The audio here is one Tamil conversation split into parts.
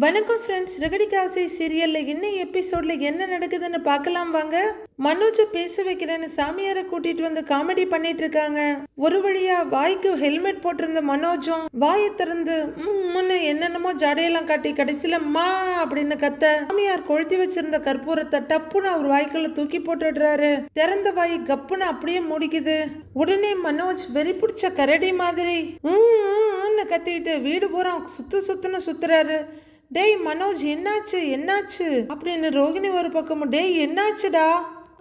வணக்கம் ஃப்ரெண்ட்ஸ். ரெகடிகாசை சீரியலில் இன்னும் எபிசோடில் என்ன நடக்குதுன்னு பார்க்கலாம் வாங்க. மனோஜை பேச வைக்கிறேன்னு சாமியாரை கூட்டிட்டு வந்து காமெடி பண்ணிட்டு இருக்காங்க. ஒரு வழியா வாய்க்கு ஹெல்மெட் போட்டிருந்த மனோஜும் வாயை திறந்து என்னென்னமோ ஜடையெல்லாம் காட்டி கடைசியில மா அப்படின்னு கத்த சாமியார் கொளுத்தி வச்சிருந்த கற்பூரத்தை டப்புன்னு அவர் வாய்க்குள்ள தூக்கி போட்டுடுறாரு. திறந்த வாய் கப்புன்னு அப்படியே முடிக்குது. உடனே மனோஜ் வெறி பிடிச்ச கரடி மாதிரி கத்திட்டு வீடு பூரா சுத்துன்னு சுத்துறாரு. டேய் மனோஜ் என்னாச்சு என்னாச்சு அப்படின்னு ரோகிணி ஒரு பக்கமும் டேய் என்னாச்சுடா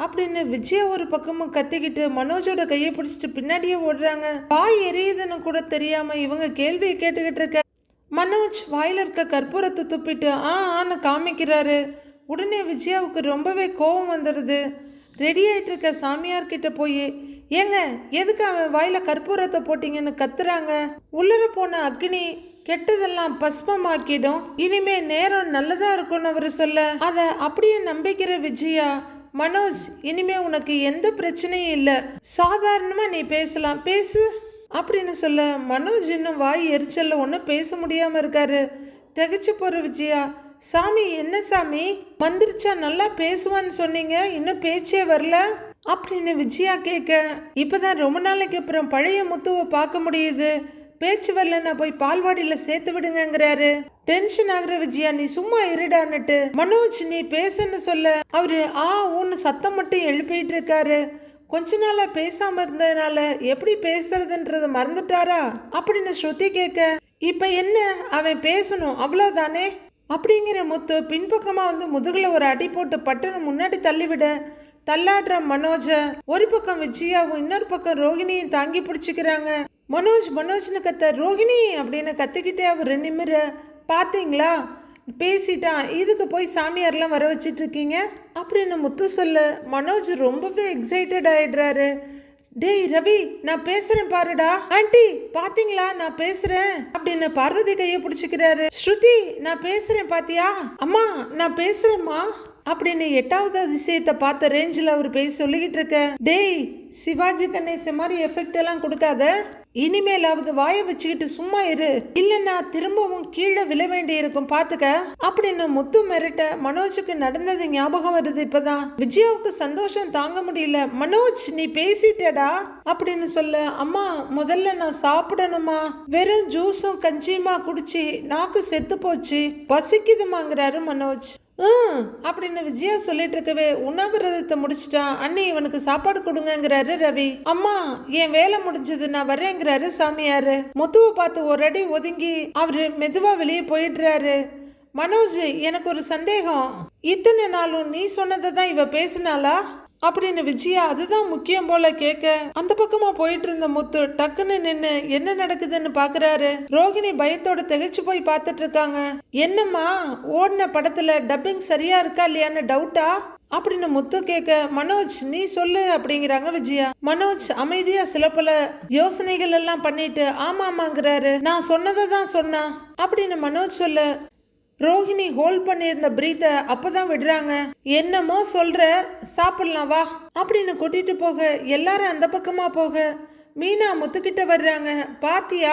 அப்படின்னு விஜயா ஒரு பக்கமும் கத்திக்கிட்டு மனோஜோட கையை பிடிச்சிட்டு பின்னாடியே ஓடுறாங்க. வாய் எரியுதுன்னு கூட தெரியாம இவங்க கேள்வியை கேட்டுக்கிட்டு இருக்க மனோஜ் வாயில இருக்க கற்பூரத்தை துப்பிட்டு ஆன்னு காமிக்கிறாரு. உடனே விஜயாவுக்கு ரொம்பவே கோபம் வந்துடுது. ரெடி ஆயிட்டு இருக்க சாமியார் கிட்ட போய் ஏங்க எதுக்கு அவன் வாயில கற்பூரத்தை போட்டீங்கன்னு கத்துறாங்க. உள்ளர போன அக்னி கெட்டதெல்லாம் பஸ்மமாக்கிடும், இனிமே நேரம் நல்லதா இருக்கும்னு அவர் சொல்ல அத அப்படியே நம்பிக்கிற விஜயா மனோஜ் இனிமே உனக்கு எந்த பிரச்சனையும் இல்லை, சாதாரணமா நீ பேசலாம் பேசு அப்படின்னு சொல்ல மனோஜ் இன்னும் வாய் எரிச்சல்ல ஒன்றும் பேச முடியாம இருக்காரு. திகைச்சு போற விஜயா சாமி என்ன சாமி வந்துருச்சா, நல்லா பேசுவான்னு சொன்னீங்க, இன்னும் பேச்சே வரல அப்படின்னு விஜயா கேட்க இப்பதான் ரொம்ப நாளைக்கு அப்புறம் பழைய முத்துவை பார்க்க முடியுது, பேச்சு வரலன்னா போய் பால்வாடியில சேர்த்து விடுங்கிறாரு. டென்ஷன் ஆகுற விஜயா நீ சும்மா இருடான்னுட்டு மனோஜ் நீ பேசுன்னு சொல்ல அவரு ஊன்னு சத்தம் மட்டும் எழுப்பிட்டு இருக்காரு. கொஞ்ச நாளா பேசாம இருந்ததுனால எப்படி பேசுறதுன்றத மறந்துட்டாரா அப்படின்னு ஸ்ருதி கேட்க இப்ப என்ன அவன் பேசணும் அவ்வளவுதானே அப்படிங்கிற முத்து பின்பக்கமா வந்து முதுகுல ஒரு அடி போட்டு பட்டுன்னு முன்னாடி தள்ளிவிட தள்ளாடுற மனோஜ ஒரு பக்கம் விஜயாவும் இன்னொரு பக்கம் ரோகிணியும் தாங்கி பிடிச்சிக்கிறாங்க. மனோஜ்னு கத்த ரோகிணி அப்படின்னு கத்திக்கிட்டே அவர் நிமிர பாத்தீங்களா பேசிட்டான், இதுக்கு போய் சாமியார்லாம் வர வச்சிட்டு இருக்கீங்க அப்படின்னு முத்து சொல்ல மனோஜ் ரொம்பவே எக்ஸைட்டட் ஆயிடுறாரு. டேய் ரவி நான் பேசுறேன் பாருடா, ஆண்டி பாத்தீங்களா நான் பேசுறேன் அப்படின்னு பார்வதி கையை பிடிச்சிக்கிறாரு. ஸ்ருதி நான் பேசுறேன் பாத்தியா, அம்மா நான் பேசுறேம்மா அப்படின்னு எட்டாவது அதிசயத்தை பார்த்த ரேஞ்சில் அவர் பேசி சொல்லிக்கிட்டு இருக்க டேய் சிவாஜி கணேசன் மாதிரி எஃபெக்ட் எல்லாம் கொடுக்காத, இனிமேலாவது வாயை வச்சுக்கிட்டு சும்மா இரு, இல்லைன்னா திரும்பவும் கீழே விழ வேண்டி இருக்கும் பாத்துக்க அப்படின்னு முத்து மிரட்ட மனோஜுக்கு நடந்தது ஞாபகம் வருது. இப்பதான் விஜயாவுக்கு சந்தோஷம் தாங்க முடியல. மனோஜ் நீ பேசிட்டடா அப்படின்னு சொல்ல அம்மா முதல்ல நான் சாப்பிடணுமா, வெறும் ஜூஸும் கஞ்சியுமா குடிச்சு நாக்கு செத்து போச்சு, பசிக்குதுமாங்கிறாரு மனோஜ். அப்படின்னு விஜயா சொல்லிட்டு இருக்கவே உணவிரதத்தை முடிச்சிட்டான். அண்ணி இவனுக்கு சாப்பாடு கொடுங்கிறாரு ரவி. அம்மா என் வேலை முடிஞ்சது நான் வரேங்கிறாரு சாமியாரு. முத்துவை பார்த்து ஒரு அடி ஒதுங்கி அவரு மெதுவா வெளியே போயிடுறாரு. மனோஜ் எனக்கு ஒரு சந்தேகம், இத்தனை நாளும் நீ சொன்னதை தான் இவ பேசினாளா அப்படின்னு விஜயா அதுதான் முக்கியம் போல கேட்க அந்த பக்கமா போயிட்டு இருந்த முத்து டக்குன்னு நின்னு என்ன நடக்குதுன்னு பாக்குறாரு. ரோகிணி பயத்தோட திகைச்சு போய் பார்த்துட்டு இருக்காங்க. என்னம்மா ஓடின படத்துல டப்பிங் சரியா இருக்கா இல்லையான்னு டவுட்டா அப்படின்னு முத்து கேட்க மனோஜ் நீ சொல்லு அப்படிங்கிறாங்க விஜயா. மனோஜ் அமைதியா சில பல யோசனைகள் எல்லாம் பண்ணிட்டு ஆமாமாங்கிறாரு. நான் சொன்னதை தான் சொன்னா அப்படின்னு மனோஜ் சொல்ல ரோஹிணி ஹோல்ட் பண்ணியிருந்த பிரீத்தை அப்பதான் விடுறாங்க. என்னமோ சொல்ற சாப்பிடலாம் வா அப்படின்னு கூட்டிட்டு போக எல்லாரும் அந்த பக்கமா போக மீனா முத்துக்கிட்ட வர்றாங்க. பாத்தியா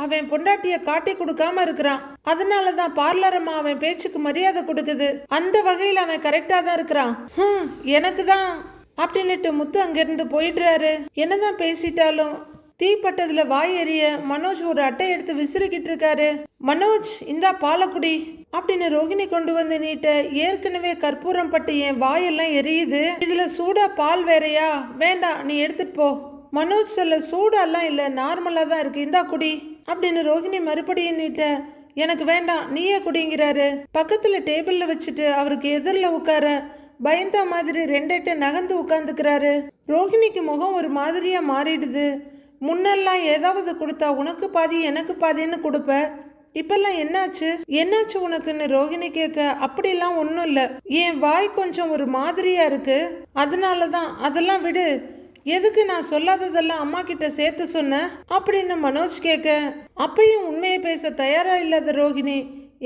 அவன் பொண்டாட்டிய காட்டி கொடுக்காம இருக்கிறான், அதனாலதான் பார்லரம்மா அவன் பேச்சுக்கு மரியாதை கொடுக்குது, அந்த வகையில் அவன் கரெக்டா தான் இருக்கிறான். எனக்கு தான் அப்படின்னுட்டு முத்து அங்கிருந்து போயிடுறாரு. என்னதான் பேசிட்டாலும் தீப்பட்டதுல வாய் எறிய மனோஜ் ஒரு அட்டை எடுத்து விசிறிக்கிட்டு இருக்காரு. மனோஜ் இந்தா பாலக்குடி அப்படின்னு ரோகிணி கொண்டு வந்து நீட்ட ஏற்கனவே கற்பூரம் பட்டு என் வாயெல்லாம் எரியுது, இதுல சூடா பால் வேறையா, வேண்டாம் நீ எடுத்துட்டு போ. மனோஜ் சொல்ல சூடாலாம் இல்லை நார்மலா தான் இருக்கு, இந்தா குடி அப்படின்னு ரோகிணி மறுபடியும் நீட்ட எனக்கு வேண்டாம் நீயே குடிங்கிறாரு. பக்கத்துல டேபிள்ல வச்சுட்டு அவருக்கு எதிரில் உட்கார பயந்த மாதிரி ரெண்டெட்டு நகர்ந்து உட்காந்துக்கிறாரு. ரோகிணிக்கு முகம் ஒரு மாதிரியா மாறிடுது. முன்னெல்லாம் ஏதாவது கொடுத்தா உனக்கு பாதி எனக்கு பாதின்னு கொடுப்ப, இப்பெல்லாம் என்னாச்சு உனக்குன்னு ரோகிணி கேட்க அப்படிலாம் ஒன்றும் இல்லை, என் வாய் கொஞ்சம் ஒரு மாதிரியா இருக்கு அதனாலதான், அதெல்லாம் விடு, எதுக்கு நான் சொல்லாததெல்லாம் அம்மா கிட்ட சேர்த்து சொன்ன அப்படின்னு மனோஜ் கேட்க அப்பயும் உண்மையை பேச தயாரா இல்லாத ரோகிணி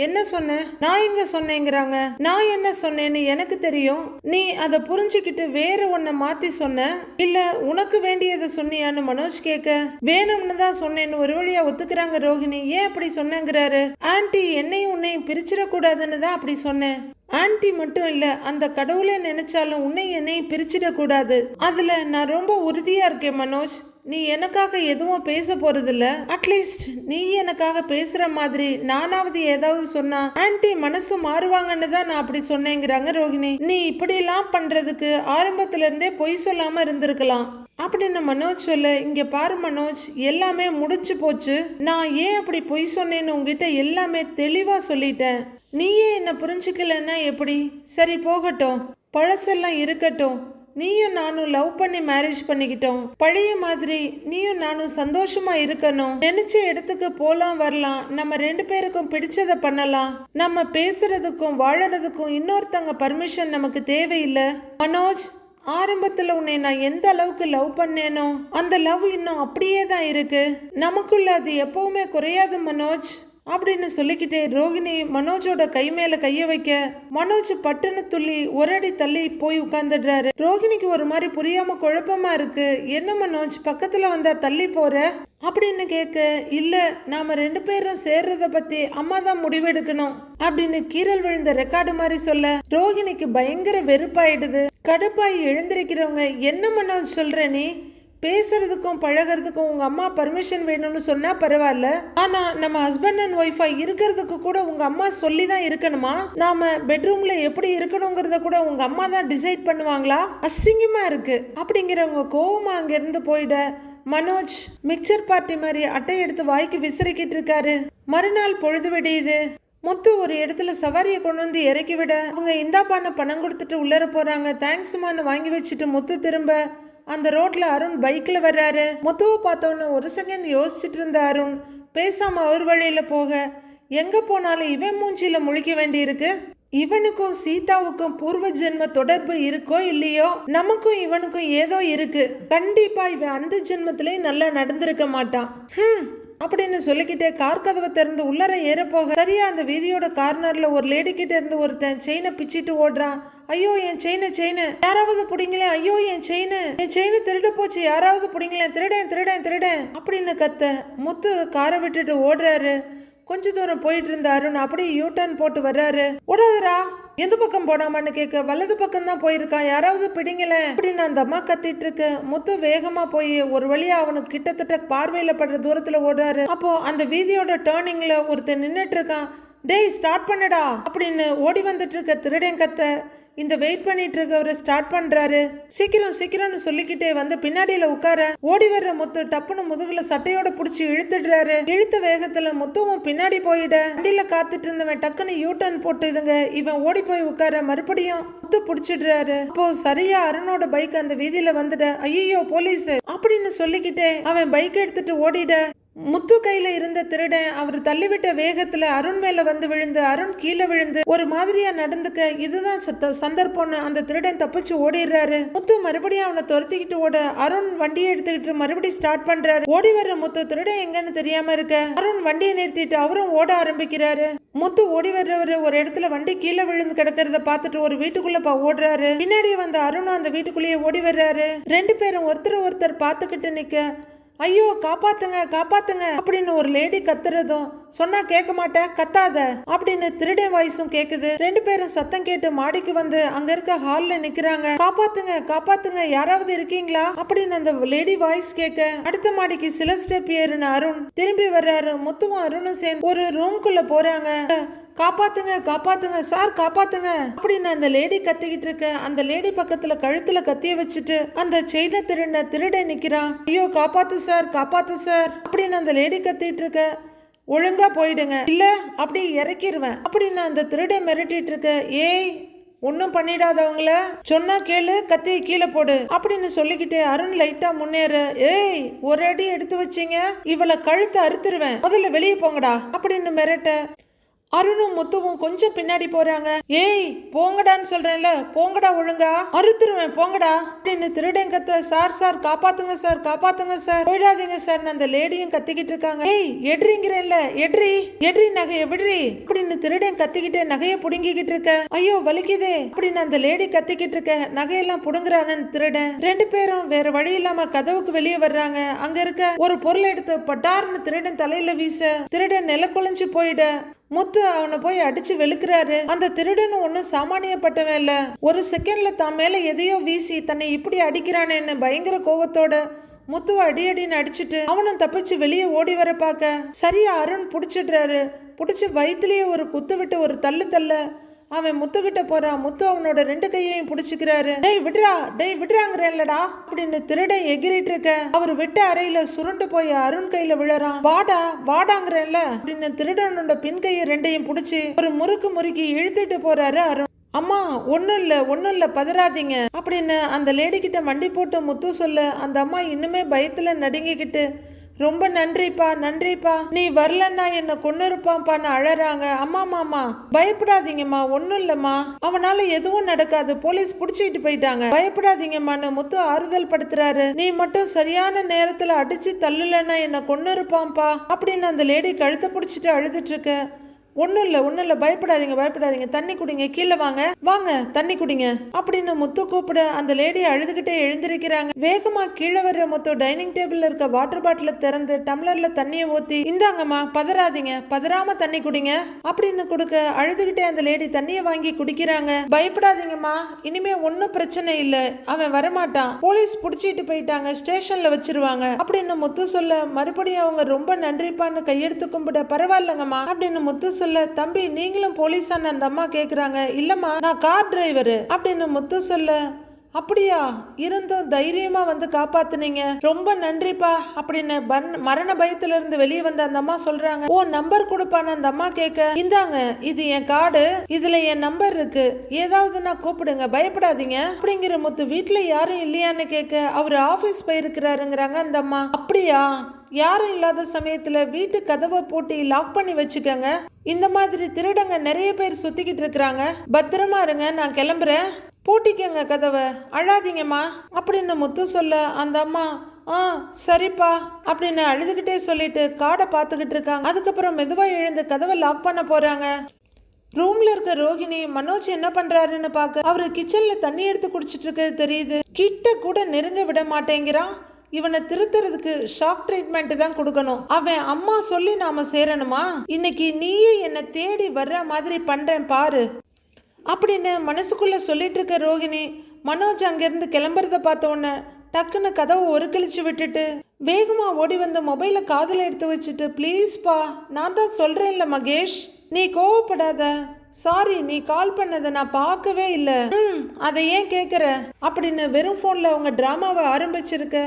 என்ன சொன்ன? நான் எங்க சொன்னேங்கிறாங்க. நான் என்ன சொன்னேன்னு எனக்கு தெரியும். நீ அதை புரிஞ்சுக்கிட்டு வேற ஒன்ன மாத்தி சொன்ன, இல்ல உனக்கு வேண்டியதை சொன்னியான்னு மனோஜ் கேட்க, வேணும்னு தான் சொன்னேன்னு ஒரு வழியா ஒத்துக்கிறாங்க ரோஹிணி. ஏன் அப்படி சொன்னேங்கிறாரு. ஆன்ட்டி என்னையும் உன்னையும் பிரிச்சிடக்கூடாதுன்னு தான் அப்படி சொன்னேன். ஆன்ட்டி மட்டும் இல்ல, அந்த கடவுளே நினைச்சாலும் உன்னை என்னையும் பிரிச்சிடக்கூடாது. அதுல நான் ரொம்ப உறுதியா இருக்கேன் மனோஜ். நீ எனக்காக எதுவும் பேச போறதில்ல. அட்லீஸ்ட் நீ எனக்காக பேசுற மாதிரி நானாவது ஏதாவது சொன்னா ஆன்ட்டி மனசு மாறுவாங்கன்னு தான் நான் அப்படி சொன்னேங்கிறாங்க ரோஹிணி. நீ இப்படி எல்லாம் பண்றதுக்கு ஆரம்பத்துல இருந்தே பொய் சொல்லாம இருந்திருக்கலாம் அப்படின்னு மனோஜ் சொல்ல, இங்க பாரு மனோஜ், எல்லாமே முடிஞ்சு போச்சு. நான் ஏன் அப்படி பொய் சொன்னேன்னு உங்ககிட்ட எல்லாமே தெளிவா சொல்லிட்டேன். நீயே என்ன புரிஞ்சுக்கலன்னா எப்படி? சரி போகட்டும், பழசெல்லாம் இருக்கட்டும். நீயும் நானும் லவ் பண்ணி மேரேஜ் பண்ணிக்கிட்டோம். பழைய மாதிரி நீயும் நானும் சந்தோஷமா இருக்கணும். நினைச்ச இடத்துக்கு போலாம் வரலாம். நம்ம 2 பேருக்கும் பிடிச்சதை பண்ணலாம். நம்ம பேசுறதுக்கும் வாழறதுக்கும் இன்னொருத்தங்க பர்மிஷன் நமக்கு தேவையில்லை. மனோஜ், ஆரம்பத்துல உன்னை நான் எந்த அளவுக்கு லவ் பண்ணேனோ அந்த லவ் இன்னும் அப்படியே தான் இருக்கு. நமக்குள்ள அது எப்பவுமே குறையாது மனோஜ் அப்படின்னு சொல்லிக்கிட்டே ரோஹிணி மனோஜோட கை மேல கைய வைக்க, மனோஜ் பட்டுன்னு துள்ளி ஒரு அடி தள்ளி போய் உட்கார்ந்துடுறாரு. ரோஹிணிக்கு ஒரு மாதிரி புரியாம குழப்பமா இருக்கு. என்ன மனோஜ், பக்கத்துல வந்தா தள்ளி போற அப்படின்னு கேட்க, இல்ல நாம 2 பேரும் சேர்றத பத்தி அம்மா தான் முடிவெடுக்கணும் அப்படின்னு கீரல் விழுந்த ரெக்கார்டு மாதிரி சொல்ல, ரோஹிணிக்கு பயங்கர வெறுப்பாயிடுது. கடுப்பாய் எழுந்திருக்கிறவங்க, என்ன மனோஜ் சொல்ற நீ? பேசுறதுக்கும் பழகிறதுக்கும் உங்க அம்மா பர்மிஷன் வேணும்னு சொன்னா பரவாயில்ல, ஆனா நம்ம ஹஸ்பண்ட் அண்ட் ஒய்ஃபா இருக்கிறதுக்கு கூட உங்க அம்மா சொல்லி தான் இருக்கணுமா? நாம பெட்ரூம்ல எப்படி இருக்கணுங்கிறத கூட உங்க அம்மா தான் டிசைட் பண்ணுவாங்களா? அசிங்கமா இருக்கு அப்படிங்கிறவங்க கோவமா அங்க இருந்து போயிட, மனோஜ் மிக்சர் பார்ட்டி மாதிரி அட்டை எடுத்து வாய்க்கு விசிறிக்கிட்டு இருக்காரு. மறுநாள் பொழுது விடியுது. முத்து ஒரு இடத்துல சவாரியை கொண்டு வந்து இறக்கி விட, அவங்க இந்தாப்பான பணம் கொடுத்துட்டு உள்ளர போறாங்க. தேங்க்ஸ்மான்னு வாங்கி வச்சுட்டு முத்து திரும்ப அந்த ரோட்ல அருண் பைக்ல வர்றாரு. முத்துவை பார்த்தோன்னு ஒரு செகண்ட் யோசிச்சுட்டு இருந்த அருண் பேசாம அவர் வழியில போக, எங்க போனாலும் இவன் மூஞ்சில முழிக்க வேண்டி இருக்கு. இவனுக்கும் சீதாவுக்கும் பூர்வ ஜென்ம தொடர்பு இருக்கோ இல்லையோ, நமக்கும் இவனுக்கும் ஏதோ இருக்கு. கண்டிப்பா இவன் அந்த ஜென்மத்திலே நல்லா நடந்திருக்க மாட்டான் அப்படின்னு சொல்லிக்கிட்டே கார் கதவை திறந்து உள்ளர ஏற போக, சரியா அந்த வீதியோட கார்னர்ல ஒரு லேடி கிட்ட இருந்து ஒருத்தன் செயினை பிச்சிட்டு ஓடுறான். ஐயோ என் செயினு யாராவது பிடிங்களேன், ஐயோ என் செயினு திருடு போச்சு, யாராவது பிடிங்களேன், திருடேன் அப்படின்னு கத்த. முத்து காரை விட்டுட்டு ஓடுறாரு. கொஞ்ச தூரம் போயிட்டு இருந்த அருண் அப்படியே யூட்டர்ன் போட்டு வர்றாரு. ஓடாதரா, எந்த பக்கம் போனாமான்னு கேட்க, வலது பக்கம் தான் போயிருக்கான், யாராவது பிடிங்கல அப்படின்னு அந்த அம்மா கத்திட்டு இருக்கு. முத்து வேகமா போய் ஒரு வழியா அவனுக்கு கிட்டத்தட்ட பார்வையில படுற தூரத்துல ஓடுறாரு. அப்போ அந்த வீதியோட டேர்னிங்ல ஒருத்தர் நின்னுட்டு இருக்கான். டேய் ஸ்டார்ட் பண்ணடா அப்படின்னு ஓடி வந்துட்டு இருக்க திருடன் கத்த, இந்த வெயிட் பண்ணிட்டு இருக்கவரு ஸ்டார்ட் பண்றாரு. சீக்கிரம்னு சொல்லிக்கிட்டே வந்து பின்னாடியில உட்கார, ஓடி வர்ற முத்து டப்புன்னு முதுகுல சட்டையோட புடிச்சு இழுத்துடுறாரு. இழுத்த வேகத்துல முத்துவும் பின்னாடி போயிட, வண்டியில காத்துட்டு இருந்தவன் டக்குன்னு யூட்டர்ன் போட்டு இவன் ஓடி போய் உட்கார, மறுபடியும் முத்து புடிச்சிடுறாரு. அப்போ சரியா அருணோட பைக் அந்த வீதியில வந்துட, ஐயோ போலீஸ் அப்படின்னு சொல்லிக்கிட்டே அவன் பைக் எடுத்துட்டு ஓடிட, முத்து கையில இருந்த திருடன் அவர் தள்ளிவிட்ட வேகத்துல அருண் மேல வந்து விழுந்து, அருண் கீழே விழுந்து ஒரு மாதிரியா நடந்துக்க, இதுதான் சந்தர்ப்பம்னு அந்த திருடன் தப்பிச்சு ஓடிடுறாரு. முத்து மறுபடியும் அவனை துரத்திக்கிட்டு ஓட, அருண் வண்டியை எடுத்துக்கிட்டு மறுபடியும் ஸ்டார்ட் பண்றாரு. ஓடி வர்ற முத்து திருடன் எங்கன்னு தெரியாம இருக்க, அருண் வண்டியை நிறுத்திட்டு அவரும் ஓட ஆரம்பிக்கிறாரு. முத்து ஓடி வர்றவரு ஒரு இடத்துல வண்டி கீழே விழுந்து கிடக்கிறத பார்த்துட்டு ஒரு வீட்டுக்குள்ள ஓடுறாரு. பின்னாடியே வந்த அருணும் அந்த வீட்டுக்குள்ளேயே ஓடி வர்றாரு. 2 பேரும் ஒருத்தர் பார்த்துக்கிட்டு நிக்க, ஐயோ காப்பாத்துங்க அப்படின்னு ஒரு லேடி கத்துறதும், சொன்னா கேட்க மாட்டேன் கத்தாத அப்படின்னு திருடன் வாய்ஸும் கேக்குது. 2 பேரும் சத்தம் கேட்டு மாடிக்கு வந்து அங்க இருக்க ஹால்ல நிக்கிறாங்க. காப்பாத்துங்க யாராவது இருக்கீங்களா அப்படின்னு அந்த லேடி வாய்ஸ் கேட்க, அடுத்த மாடிக்கு சில ஸ்டெப் ஏறுன அருண் திரும்பி வர்றாரு. முத்துவும் அருணும் சேர்ந்து ஒரு ரூம்குள்ள போறாங்க. காப்பாத்துங்க சார் காப்பாத்துங்க அப்படின்னு அந்த லேடி கத்திக்கிட்டு இருக்க, அந்த லேடி பக்கத்துல கழுத்துல கத்திய வச்சுட்டு அந்த செயினை திருட நிக்கிறான். ஐயோ காப்பாத்து சார் அப்படின்னு அந்த லேடி கத்திட்டு இருக்க, ஒழுங்கா போயிடுங்க இல்ல அப்படியே இறக்கிடுவேன் அப்படின்னு அந்த திருட மிரட்டிட்டு இருக்க, ஏய் ஒன்னும் பண்ணிடாதவங்கள சொன்னா கேளு, கத்தியை கீழே போடு அப்படின்னு சொல்லிக்கிட்டே அருண் லைட்டா முன்னேற, ஏய் ஒரு அடி எடுத்து வச்சீங்க இவளை கழுத்தை அறுத்துருவேன், முதல்ல வெளியே போங்கடா அப்படின்னு மிரட்ட, அருணும் முத்துவும் கொஞ்சம் பின்னாடி போறாங்க. ஏய் போங்கடான்னு சொல்றேன்ல, போங்கடா ஒழுங்கா, அறுத்துருவேன் போங்கடா அப்படின்னு திருடன் கத்த. சார் சார் காப்பாத்துங்க சார், காப்பாத்துங்க சார், போயிடாதீங்க சார். அந்த லேடியும் கத்திக்கிட்டு இருக்காங்க. ஏய் எட்ரிங்கிறேன்ல, எட்ரி எட்ரி நகைய விடுறி அப்படின்னு திருடன் கத்திக்கிட்டு நகைய புடுங்கிக்கிட்டு இருக்க. ஐயோ வலிக்குதே அப்படின்னு அந்த லேடி கத்திக்கிட்டு இருக்க. நகையெல்லாம் புடுங்குறான திருடன். ரெண்டு பேரும் வேற வழி இல்லாம கதவுக்கு வெளியே வர்றாங்க. அங்க இருக்க ஒரு பொருளை எடுத்து பட்டார்னு திருடன் தலையில வீச திருடன் நில குலைஞ்சு போயிட முத்து அவனை போய் அடிச்சு வெளுக்கிறாரு. அந்த திருடனும் ஒன்னும் சாமானியப்பட்டவன் இல்ல. ஒரு செகண்ட்ல தான் மேல எதையோ வீசி தன்னை இப்படி அடிக்கிறானேன்னு பயங்கர கோவத்தோட முத்துவை அடின்னு அடிச்சுட்டு அவனும் தப்பிச்சு வெளியே ஓடி வர பார்க்க சரியா அருண் புடிச்சிடுறாரு. புடிச்சு வயிற்றுலயே ஒரு குத்து விட்டு ஒரு தள்ளு தள்ள அவன் முத்துக்கிட்ட போறான். முத்து அவனோட ரெண்டு கையையும் புடிச்சுக்கிறாரு. டேய் விடுறா, டேய் விடுறாங்கிறேன்லடா அப்படின்னு திருடன் எகிரிட்டு இருக்க. அவர் விட்ட அறையில சுருண்டு போய் அருண் கையில விழறான். வாடா வாடாங்கிறேன்ல அப்படின்னு திருடனோட பின் கையை ரெண்டையும் புடிச்சு ஒரு முறுக்கு முறுக்கி இழுத்துட்டு போறாரு அருண். அம்மா ஒன்னும் இல்ல பதறாதீங்க அப்படின்னு அந்த லேடி கிட்ட மண்டி போட்டு முத்து சொல்ல அந்த அம்மா இன்னுமே பயத்துல நடுங்கிக்கிட்டு ரொம்ப நன்றிப்பா, நீ வரலன்னா என்ன கொண்டு இருப்பான்ப்பான்னு அழறாங்க. அம்மா மாமா பயப்படாதீங்கம்மா, ஒன்னும் இல்லம்மா, அவனால எதுவும் நடக்காது, போலீஸ் புடிச்சிட்டு போயிட்டாங்க, பயப்படாதீங்கம்மான்னு முத்து ஆறுதல் படுத்துறாரு. நீ மட்டும் சரியான நேரத்துல அடிச்சு தள்ளலன்னா என்ன கொண்டு இருப்பான்ப்பா அப்படின்னு அந்த லேடி கழுத்தை பிடிச்சிட்டு அழுதுட்டு இருக்க. ஒன்றும் இல்லை பயப்படாதீங்க, தண்ணி குடிங்க, கீழே வாங்க தண்ணி குடிங்க அப்படின்னு முத்து கூப்பிட அந்த லேடி அழுதுகிட்டே எழுந்திருக்கிறாங்க. வேகமா கீழே வர்ற முத்து டைனிங் டேபிள்ல இருக்க வாட்டர் பாட்டில திறந்து டம்ளர்ல தண்ணியை ஊத்தி இந்தாங்கம்மா பதறாதீங்க, பதறாம தண்ணி குடிங்க அப்படின்னு கொடுக்க அழுதுகிட்டே அந்த லேடி தண்ணியை வாங்கி குடிக்கிறாங்க. பயப்படாதீங்கம்மா, இனிமே ஒன்னும் பிரச்சனை இல்லை, அவன் வரமாட்டான், போலீஸ் புடிச்சிட்டு போயிட்டாங்க, ஸ்டேஷன்ல வச்சிருவாங்க அப்படின்னு முத்து சொல்ல மறுபடியும் அவங்க ரொம்ப நன்றிப்பான்னு கையெடுத்து கும்பிட பரவாயில்லங்கம்மா அப்படின்னு முத்து சொல்ல தம்பி நீங்களும் போலீஸான்னு அந்த அம்மா கேக்குறாங்க. இல்லம்மா நான் கார் டிரைவரு அப்படின்னு முத்து சொல்ல அப்படியா, இருந்தும் தைரியமா வந்து காப்பாத்துனீங்க, ரொம்ப நன்றிப்பா அப்படின்னு மரண பயத்துல இருந்து வெளியே வந்து அந்த அம்மா சொல்றாங்க. ஓ நம்பர் கொடுப்பான்னு அந்த அம்மா கேட்க இந்தாங்க இது என் கார்டு, இதுல என் நம்பர் இருக்கு, ஏதாவதுன்னா கூப்பிடுங்க, பயப்படாதீங்க அப்படிங்கிற முத்து. வீட்டுல யாரும் இல்லையான்னு கேட்க அவரு ஆபீஸ் போயிருக்கிறாருங்கிறாங்க அந்த அம்மா. அப்படியா, யாரும் இல்லாத சமயத்துல வீட்டு கதவை பூட்டி லாக் பண்ணி வச்சுக்கோங்க, இந்த மாதிரி திருடங்க நிறைய பேர் சுத்திக்கிட்டு இருக்கிறாங்க, பத்திரமா இருங்க, நான் கிளம்புறேன், பூட்டிக்கங்க கதவை, அழாதீங்கம்மா அப்படின்னு முத்து சொல்ல அந்த அம்மா சரிப்பா அப்படின்னு அழுதுகிட்டே சொல்லிட்டு காடை பார்த்துக்கிட்டு இருக்காங்க. அதுக்கப்புறம் மெதுவா எழுந்து கதவை லாக் பண்ண போறாங்க. ரூம்ல இருக்க ரோஹிணி மனோஜ் என்ன பண்றாருன்னு பார்க்க அவரு கிச்சன்ல தண்ணி எடுத்து குடிச்சிட்டு இருக்கிறது தெரியுது. கிட்ட கூட நெருங்க விட மாட்டேங்கிறான். இவனை திருத்துறதுக்கு ஷாக் ட்ரீட்மெண்ட் தான் கொடுக்கணும். அவன் அம்மா சொல்லி நாம சேரணுமா? இன்னைக்கு நீயே என்னை தேடி வர்ற மாதிரி பண்றேன் பாரு அப்படின்னு மனசுக்குள்ள சொல்லிட்டு இருக்க ரோஹிணி மனோஜ் அங்கிருந்து கிளம்புறத பார்த்த உடனே டக்குன்னு கதவை ஒரு கிழிச்சு விட்டுட்டு வேகமா ஓடி வந்து மொபைல காதுல எடுத்து வச்சுட்டு ப்ளீஸ்பா நான் தான் சொல்றேன்ல மகேஷ், நீ கோவப்படாத, சாரி நீ கால் பண்ணதை நான் பார்க்கவே இல்லை, அதை ஏன் கேட்குற அப்படின்னு வெறும் ஃபோனில் அவங்க ட்ராமாவை ஆரம்பிச்சிருக்க.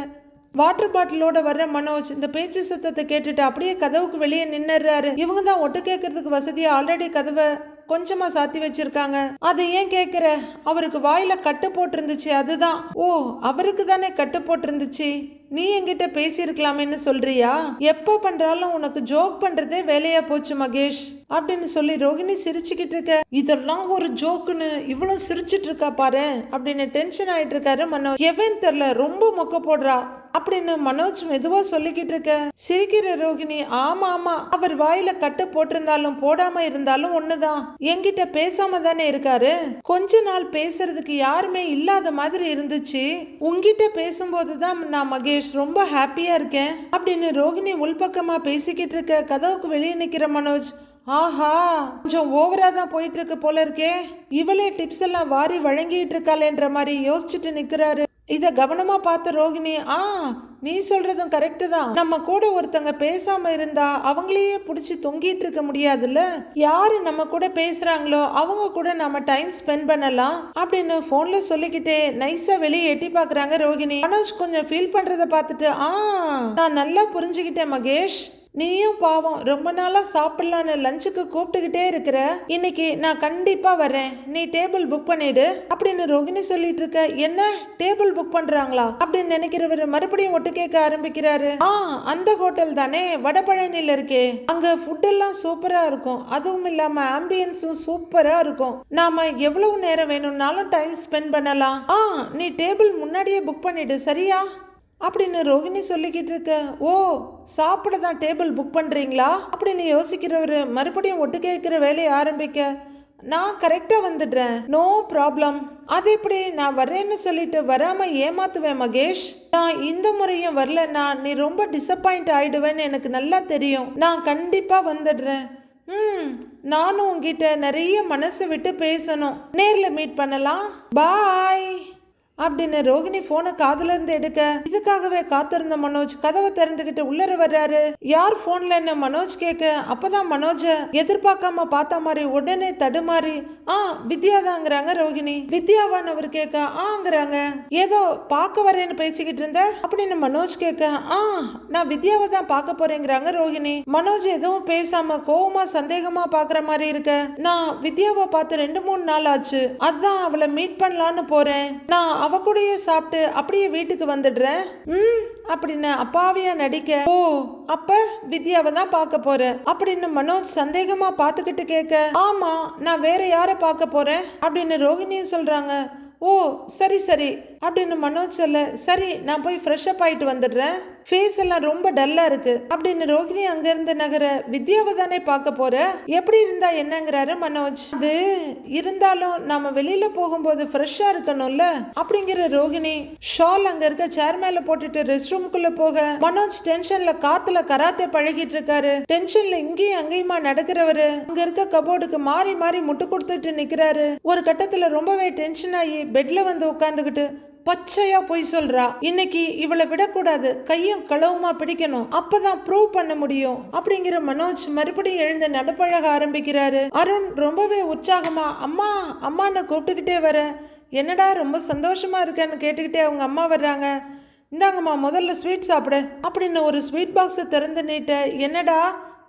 வாட்டர் பாட்டிலோட வர்ற மனோஜ் இந்த பேச்சு சத்தத்தை கேட்டுட்டு அப்படியே கதவுக்கு வெளியே நின்னுறாரு. இவங்க தான் ஒட்டு கேட்கறதுக்கு வசதியா ஆல்ரெடி கதவை கொஞ்சமா சாத்தி வச்சிருக்காங்க. அதை ஏன் கேக்குற, அவருக்கு வாயில கட்டு போட்டிருந்துச்சு அதுதான். ஓ அவருக்கு தானே கட்டு போட்டிருந்துச்சு, நீ என்கிட்ட பேசியிருக்கலாமேன்னு சொல்றியா? எப்ப பண்றாலும் உனக்கு ஜோக் பண்றதே வேலையா போச்சு மகேஷ் அப்படின்னு சொல்லி ரோஹிணி சிரிச்சுக்கிட்டு இருக்க. இதெல்லாம் ஒரு ஜோக்குன்னு இவ்வளவு சிரிச்சிட்டு இருக்கா பாரு அப்படின்னு டென்ஷன் ஆயிட்டு இருக்காரு மனோஜ். எவன் தெரியல ரொம்ப மொக்க போடுறா அப்படின்னு மனோஜ் மெதுவா சொல்லிக்கிட்டு இருக்க. சிரிக்கிற ரோஹிணி ஆமா அவர் வாயில கட்டு போட்டிருந்தாலும் போடாம இருந்தாலும் ஒண்ணுதான், என்கிட்ட பேசாம தானே இருக்காரு, கொஞ்ச நாள் பேசுறதுக்கு யாருமே இல்லாத மாதிரி இருந்துச்சு, உங்ககிட்ட பேசும்போதுதான் நான் மகேஷ் ரொம்ப ஹாப்பியா இருக்கேன் அப்படின்னு ரோஹிணி உள்பக்கமா பேசிக்கிட்டு இருக்க. கதவுக்கு வெளியே நிக்கிற மனோஜ் ஆஹா கொஞ்சம் ஓவரா தான் போயிட்டு இருக்கு போல இருக்கே, இவளே டிப்ஸ் எல்லாம் வாரி வழங்கிட்டு இருக்காளேன்ற மாதிரி யோசிச்சுட்டு நிக்கிறாரு. இத கவனமா பார்த்த ரோஹிணி நீ சொல்றதும் கரெக்டு தான், நம்ம கூட ஒருத்தங்க பேசாம இருந்தா அவங்களையே பிடிச்சி தொங்கிட்டு இருக்க முடியாதுல்ல, யாரு நம்ம கூட பேசுறாங்களோ அவங்க கூட நம்ம டைம் ஸ்பெண்ட் பண்ணலாம் அப்படின்னு போன்ல சொல்லிக்கிட்டே நைஸா வெளியே எட்டி பாக்குறாங்க ரோஹிணி. மனோஜ் கொஞ்சம் ஃபீல் பண்றத பார்த்துட்டு நான் நல்லா புரிஞ்சுக்கிட்டேன் மகேஷ், நீயும் பாவம் ரொம்ப நாளா சாப்பிடலான்னு லஞ்சுக்கு கூப்பிட்டுக்கிட்டே இருக்கிற. இன்னைக்கு நான் கண்டிப்பா வரேன், நீ டேபிள் புக் பண்ணிடு அப்படின்னு ரோகிணி சொல்லிட்டு இருக்க. என்ன டேபிள் புக் பண்றாங்களா அப்படின்னு நினைக்கிறவர் மறுபடியும் ஒட்டு கேட்க ஆரம்பிக்கிறாரு. அந்த ஹோட்டல் தானே வடபழனில இருக்கே, அங்க ஃபுட் எல்லாம் சூப்பரா இருக்கும், அதுவும் இல்லாம ஆம்பியன்ஸும் சூப்பரா இருக்கும். நாம எவ்வளவு நேரம் வேணும்னாலும் டைம் ஸ்பெண்ட் பண்ணலாம். நீ டேபிள் முன்னாடியே புக் பண்ணிடு சரியா அப்படின்னு ரோகிணி சொல்லிக்கிட்டு இருக்க. ஓ, சாப்பிட தான் டேபிள் புக் பண்றீங்களா அப்படின்னு யோசிக்கிறவரு மறுபடியும் ஒட்டு கேட்கிற வேலையை ஆரம்பிக்க. நான் கரெக்டாக வந்துடுறேன், நோ ப்ராப்ளம். அது எப்படி நான் வரேன்னு சொல்லிட்டு வராமல் ஏமாத்துவேன் மகேஷ்? நான் இந்த முறையும் வரலன்னா நீ ரொம்ப டிசப்பாயிண்ட் ஆயிடுவேன்னு எனக்கு நல்லா தெரியும். நான் கண்டிப்பாக வந்துடுறேன். நானும் உங்ககிட்ட நிறைய மனசு விட்டு பேசணும். நேரில் மீட் பண்ணலாம், பாய் அப்படின்னு ரோகிணி போனை காதுல இருந்து எடுக்க. இதுக்காகவே காத்திருந்த மனோஜ் கதவை திறந்துகிட்டு உள்ளர வர்றாரு. யார் போன்லன்னு மனோஜ் கேட்க. அப்பதான் மனோஜ எதிர்பார்க்காம பார்த்த மாதிரி உடனே தடுமாறி வித்யாதாங்கிறாங்க ரோகிணி. வித்யாவான்னு அவர் கேட்க. ஆங்கிறாங்க. ஏதோ பார்க்க வரேன்னு பேசிக்கிட்டு இருந்த அப்படின்னு மனோஜ் கேட்க. நான் வித்யாவை தான் பார்க்க போறேங்கிறாங்க ரோகிணி. மனோஜ் எதுவும் பேசாம கோவமா சந்தேகமா பாக்குற மாதிரி இருக்க. நான் வித்யாவை பார்த்து 2-3 நாள் ஆச்சு, அதான் அவளை மீட் பண்ணலான்னு போறேன். நான் அவ கூடயே சாப்பிட்டு அப்படியே வீட்டுக்கு வந்துடுறேன் அப்படின்னு அப்பாவியா நடிக்க. ஓ, அப்ப வித்யாவை தான் பார்க்க போற அப்படின்னு மனோஜ் சந்தேகமா பார்த்துக்கிட்டு கேட்க. ஆமா, நான் வேற யாரை பார்க்க போறேன் அப்படின்னு ரோகிணியும் சொல்றாங்க. ஓ சரி சரி அப்படின்னு மனோஜ் சொல்ல. சரி, நான் போய் ஃப்ரெஷ் அப் ஆயிட்டு வந்துடுறேன், ஃபேஸ் எல்லாம் ரொம்ப டல்லா இருக்கு அப்படின்னு ரோகிணி அங்கிருந்து நகர. வித்யாவை தானே பார்க்க போற, எப்படி இருந்தா என்னங்கிறாரு மனோஜ். அது இருந்தாலும் நாம வெளியில போகும்போது ஃப்ரெஷ்ஷா இருக்கணும்ல அப்படிங்கிற ரோகிணி. ஷால் அங்க இருக்க சேர் மேல போட்டுட்டு ரெஸ்ட் ரூம்குள்ள போக. மனோஜ் டென்ஷன்ல காத்துல கராத்தே பழகிட்டு இருக்காரு. டென்ஷன்ல இங்கேயும் அங்கேயுமா நடக்கிறவரு அங்க இருக்க கபோர்டுக்கு மாறி மாறி முட்டு கொடுத்துட்டு நிக்கிறாரு. ஒரு கட்டத்துல ரொம்பவே டென்ஷன் ஆகி பெட்ல வந்து உட்கார்ந்துகிட்டு பச்சையா போய் சொல்றா. இன்னைக்கு இவளை விடக்கூடாது, கையும் களவுமா பிடிக்கணும், அப்பதான் ப்ரூவ் பண்ண முடியும் அப்படிங்கிற மனோஜ் மறுபடியும் எழுந்து நடப்பழக ஆரம்பிக்கிறாரு. அருண் ரொம்பவே உற்சாகமா அம்மா அம்மான்னு கூப்பிட்டுக்கிட்டே வர. என்னடா ரொம்ப சந்தோஷமா இருக்கேன்னு கேட்டுக்கிட்டே அவங்க அம்மா வர்றாங்க. இந்தாங்கம்மா முதல்ல ஸ்வீட் சாப்பிடு அப்படின்னு ஒரு ஸ்வீட் பாக்ஸை திறந்து நீட்ட. என்னடா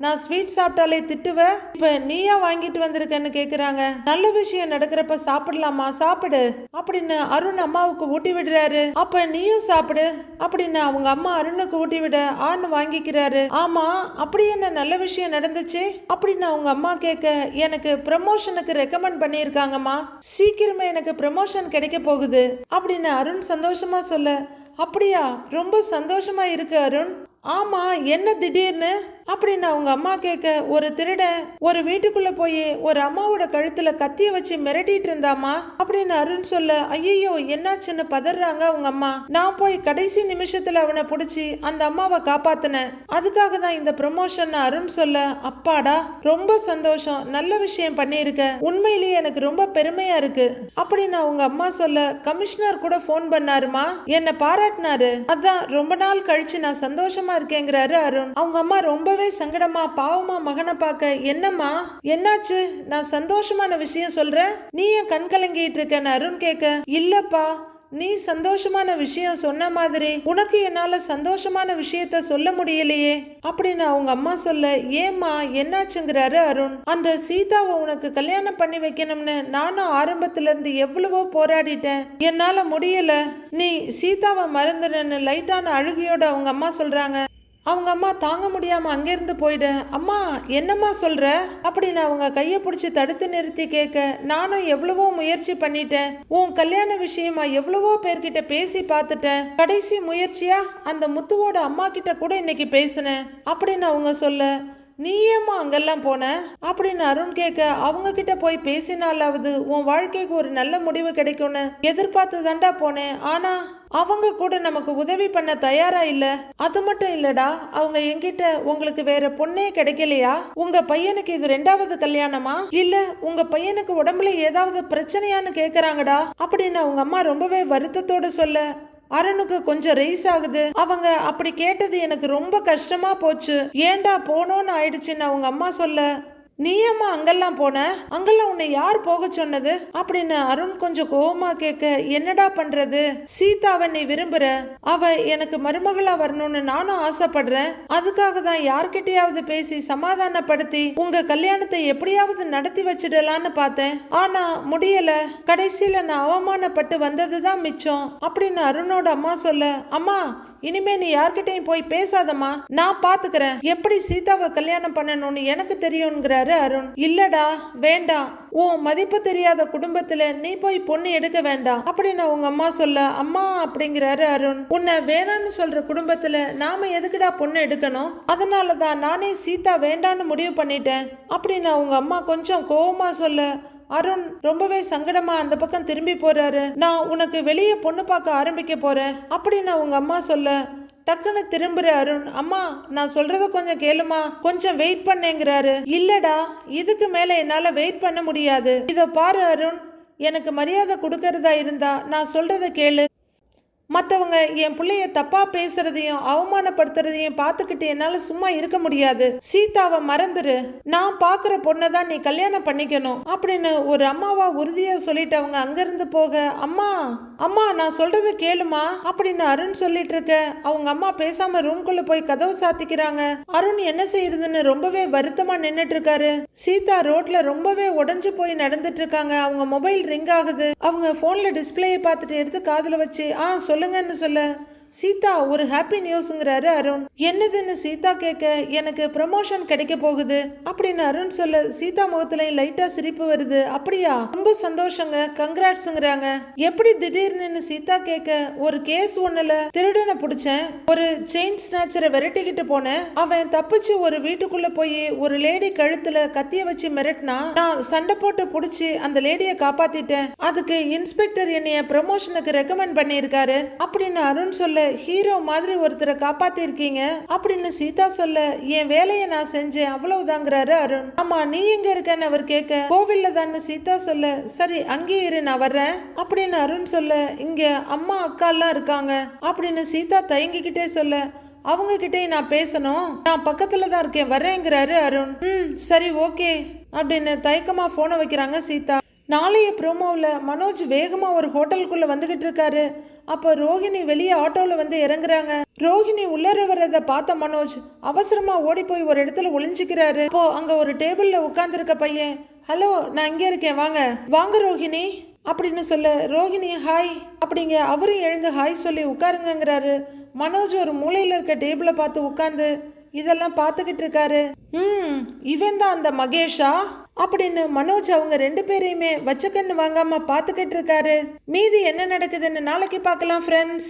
நான் ஸ்வீட் சாப்பிட்டாலே திட்டுவ, இப்ப நீயா வாங்கிட்டு வந்திருக்கன்னு கேக்குறாங்க. நல்ல விஷயம் நடக்கிறப்ப சாப்பிடலாமா, சாப்பிடு அப்படின்னு அருண் அம்மாவுக்கு ஊட்டி விடுறாரு. அப்ப நீயும் சாப்பிடு அப்படின்னு அவங்க அம்மா அருணுக்கு ஊட்டி விட ஆன்னு வாங்கிக்கிறாரு. ஆமா, அப்படி என்ன நல்ல விஷயம் நடந்துச்சு அப்படின்னு அவங்க அம்மா கேட்க. எனக்கு ப்ரமோஷனுக்கு ரெக்கமெண்ட் பண்ணியிருக்காங்கம்மா, சீக்கிரமே எனக்கு ப்ரமோஷன் கிடைக்க போகுது அப்படின்னு அருண் சந்தோஷமா சொல்ல. அப்படியா, ரொம்ப சந்தோஷமா இருக்கு அருண். ஆமா, என்ன திடீர்னு அப்படின்னு அவங்க அம்மா கேட்க. ஒரு திருடன் ஒரு வீட்டுக்குள்ள போய் ஒரு அம்மாவோட கழுத்துல கத்திய வச்சு மிரட்டிட்டு இருந்தாமா அப்படின்னு அருண் சொல்ல. ஐயோ என்னாச்சுன்னு பதறாங்க அவங்க அம்மா. நான் போய் கடைசி நிமிஷத்துல அவனை பிடிச்சி அந்த அம்மாவை காப்பாத்தினேன், அதுக்காக தான் இந்த ப்ரமோஷன் அருண் சொல்ல. அப்பாடா, ரொம்ப சந்தோஷம், நல்ல விஷயம் பண்ணியிருக்க, உண்மையிலேயே எனக்கு ரொம்ப பெருமையா இருக்கு அப்படின்னு அவங்க அம்மா சொல்ல. கமிஷனர் கூட போன் பண்ணாருமா, என்ன பாராட்டினாரு, அதான் ரொம்ப நாள் கழிச்சு நான் சந்தோஷமா இருக்கேங்கிறாரு அருண். அவங்க அம்மா ரொம்ப சங்கடமா பாவமா மகனை பார்க்க. என்னம்மா என்னாச்சு, நான் சந்தோஷமான விஷயம் சொல்றேன், நீ ஏன் கண் கலங்கிட்டு இருக்கன்னு அருண் கேட்க. இல்லப்பா, நீ சந்தோஷமான விஷயம் சொன்ன மாதிரி உனக்கு என்னால சந்தோஷமான விஷயத்த சொல்ல முடியலையே அப்படின்னு அவங்க அம்மா சொல்ல. ஏம்மா என்னாச்சுங்கிறாரு அருண். அந்த சீதாவை உனக்கு கல்யாணம் பண்ணி வைக்கணும்னு நானும் ஆரம்பத்துல இருந்து எவ்வளவோ போராடிட்டேன், என்னால முடியல, நீ சீதாவை மறந்துடுன்னு லைட்டான அழுகையோட அவங்க அம்மா சொல்றாங்க. அவங்க அம்மா தாங்க முடியாம அங்கிருந்து போயிட. அம்மா என்னம்மா சொல்ற அப்படின்னு அவங்க கையை பிடிச்சி தடுத்து நிறுத்தி கேட்க. நானும் எவ்வளவோ முயற்சி பண்ணிட்டேன், உன் கல்யாண விஷயமா எவ்வளவோ பேர்கிட்ட பேசி பார்த்துட்டேன், கடைசி முயற்சியா அந்த முத்துவோட அம்மா கிட்ட கூட இன்னைக்கு பேசினேன் அப்படின்னு அவங்க சொல்ல. நீ ஏம்மா அங்கெல்லாம் போன அப்படின்னு அருண் கேட்க. அவங்க கிட்ட போய் பேசினாலாவது உன் வாழ்க்கைக்கு ஒரு நல்ல முடிவு கிடைக்கும்னு எதிர்பார்த்து தாண்டா போனேன், ஆனா அவங்க கூட நமக்கு உதவி பண்ண தயாரா இல்ல. அது மட்டும் இல்லடா, அவங்க என்கிட்ட உங்களுக்கு வேற பொண்ணே கிடைக்கலையா, உங்க பையனுக்கு இது 2வது கல்யாணமா, இல்ல உங்க பையனுக்கு உடம்புல ஏதாவது பிரச்சனையான்னு கேக்குறாங்கடா அப்படின்னு அவங்க அம்மா ரொம்பவே வருத்தத்தோட சொல்ல. அருணுக்கு கொஞ்சம் ரைஸ் ஆகுது. அவங்க அப்படி கேட்டது எனக்கு ரொம்ப கஷ்டமா போச்சு, ஏண்டா போனோன்னு ஆயிடுச்சுன்னு அவங்க அம்மா சொல்ல. நீ ஏம்மா அங்கெல்லாம் போன? அங்கெல்லாம் உன்னை யார் போக சொன்னது அப்படின்னு அருண் கொஞ்சம் கோவமா கேட்க, என்னடா பண்றது, சீதாவை நீ விரும்புற, அவ எனக்கு மருமகளா வரணும்னு நானும் ஆசைப்படுறேன். அதுக்காக தான் யார்கிட்டயாவது பேசி சமாதானப்படுத்தி உங்க கல்யாணத்தை எப்படியாவது நடத்தி வச்சிடலான்னு பார்த்தேன். ஆனா முடியல. கடைசியில நான் அவமானப்பட்டு வந்ததுதான் மிச்சம் அப்படின்னு அருணோட அம்மா சொல்ல, அம்மா இனிமே நீ யார்கிட்டையும் போய் பேசாதம்மா, நான் பாத்துக்கிறேன். எப்படி சீதாவை கல்யாணம் பண்ணணும்னு எனக்கு தெரியும்ங்கிறாரு அருண். இல்லடா வேண்டாம், உன் மதிப்பு தெரியாத குடும்பத்துல நீ போய் பொண்ணு எடுக்க வேண்டாம் அப்படின்னு அவங்க அம்மா சொல்ல, அம்மா அப்படிங்கிறாரு அருண். உன்னை வேணான்னு சொல்ற குடும்பத்துல நாம எதுக்குடா பொண்ணு எடுக்கணும்? அதனாலதான் நானே சீதா வேண்டான்னு முடிவு பண்ணிட்டேன் அப்படின்னு அவங்க அம்மா கொஞ்சம் கோவமா சொல்ல, அருண் ரொம்பவே சங்கடமா அந்த பக்கம் திரும்பி போறாரு. நான் உனக்கு வெளியே பொண்ணு பார்க்க ஆரம்பிக்க போறேன் அப்படின்னு அவங்க அம்மா சொல்ல, டக்குன்னு திரும்புற அருண், அம்மா நான் சொல்றத கொஞ்சம் கேளுமா, கொஞ்சம் வெயிட் பண்ணேங்கிறாரு. இல்லடா, இதுக்கு மேல என்னால வெயிட் பண்ண முடியாது. இத பாரு அருண், எனக்கு மரியாதை கொடுக்கறதா இருந்தா நான் சொல்றத கேளு. மற்றவங்க என் பிள்ளைய தப்பா பேசுறதையும் அவமானப்படுத்துறதையும் பார்த்துக்கிட்டு என்னால சும்மா இருக்க முடியாது. சீதாவை மறந்துரு, நான் பாக்குற பொண்ணை தான் நீ கல்யாணம் பண்ணிக்கணும் அப்படின்னு ஒரு அம்மாவா உறுதியா சொல்லிட்டு அவங்க அங்கிருந்து போக, அம்மா அம்மா நான் சொல்றத கேளுமா அப்படின்னு அருண் சொல்லிட்டு இருக்க, அவங்க அம்மா பேசாம ரூம்குள்ள போய் கதவு சாத்திக்கிறாங்க. அருண் என்ன செய்யறதுன்னு ரொம்பவே வருத்தமா நின்னுட்டு இருக்காரு. சீதா ரோட்ல ரொம்பவே உடைஞ்சு போய் நடந்துட்டு இருக்காங்க. அவங்க மொபைல் ரிங் ஆகுது. அவங்க போன்ல டிஸ்பிளேயை பார்த்துட்டு எடுத்து காதுல வச்சு சொல்லுங்கன்னு சொல்ல, சீதா ஒரு ஹாப்பி நியூஸ்ங்கிறாரு அருண். என்னதுன்னு சீதா கேட்க, எனக்கு ப்ரமோஷன் கிடைக்க போகுது அப்படின்னு அருண் சொல்ல, சீதா முகத்துல லைட்டா சிரிப்பு வருது. அப்படியா, ரொம்ப சந்தோஷங்க, கங்க்ராட்ஸ்ங்கிறாங்க. எப்படி திடீர்னு சீதா கேட்க, ஒரு கேஸ் ஒண்ணுல திருடனை பிடிச்சேன், ஒரு செயின் ஸ்நாச்சரை விரட்டிக்கிட்டு போனேன், அவன் தப்பிச்சு ஒரு வீட்டுக்குள்ள போய் ஒரு லேடி கழுத்துல கத்திய வச்சு மிரட்டினா, நான் சண்டை போட்டு பிடிச்சி அந்த லேடியை காப்பாத்திட்டேன். அதுக்கு இன்ஸ்பெக்டர் என்னைய ப்ரமோஷனுக்கு ரெக்கமெண்ட் பண்ணியிருக்காரு அப்படின்னு அருண் சொல்ல, ஹீரோ மாதிரி ஒருத்தரை காப்பாத்தி இருக்கீங்க அப்படின்னு சீதா சொல்ல, என் வேலையை நான் செஞ்சேன் அவ்வளவுதாங்கிறாரு அருண். ஆமா நீ எங்க இருக்கன்னு அவர் கேட்க, கோவில்ல தான் சீதா சொல்ல, சரி அங்கேயே இரு நான் வர்றேன் அப்படின்னு அருண் சொல்ல, இங்க அம்மா அக்கா எல்லாம் இருக்காங்க அப்படின்னு சீதா தயங்கிக்கிட்டே சொல்ல, அவங்க கிட்டே நான் பேசணும், நான் பக்கத்துல தான் இருக்கேன் வர்றேங்கிறாரு அருண். சரி ஓகே அப்படின்னு தயக்கமா போனை வைக்கிறாங்க சீதா. நாளைய ப்ரோமோவில் மனோஜ் வேகமாக ஒரு ஹோட்டலுக்குள்ளே வந்துக்கிட்டு இருக்காரு. அப்போ ரோஹிணி வெளியே ஆட்டோவில் வந்து இறங்குறாங்க. ரோஹிணி உள்ளர வர்றதை பார்த்த மனோஜ் அவசரமாக ஓடி போய் ஒரு இடத்துல ஒளிஞ்சிக்கிறாரு. அப்போ அங்கே ஒரு டேபிளில் உட்காந்துருக்க பையன், ஹலோ நான் இங்கே இருக்கேன் வாங்க வாங்க ரோஹிணி அப்படின்னு சொல்ல, ரோஹிணி ஹாய் அப்படிங்க. அவரும் எழுந்து ஹாய் சொல்லி உட்காருங்கிறாரு. மனோஜ் ஒரு மூலையில் இருக்க டேபிளை பார்த்து உட்காந்து இதெல்லாம் பார்த்துக்கிட்டு இருக்காரு. இவன் தான் அந்த மகேஷா அப்படின்னு மனோஜ் அவங்க ரெண்டு பேரையுமே வச்ச கண்ணு வாங்காம பார்த்துக்கிட்டு இருக்காரு. மீதி என்ன நடக்குதுன்னு நாளைக்கு பார்க்கலாம் ஃப்ரெண்ட்ஸ்.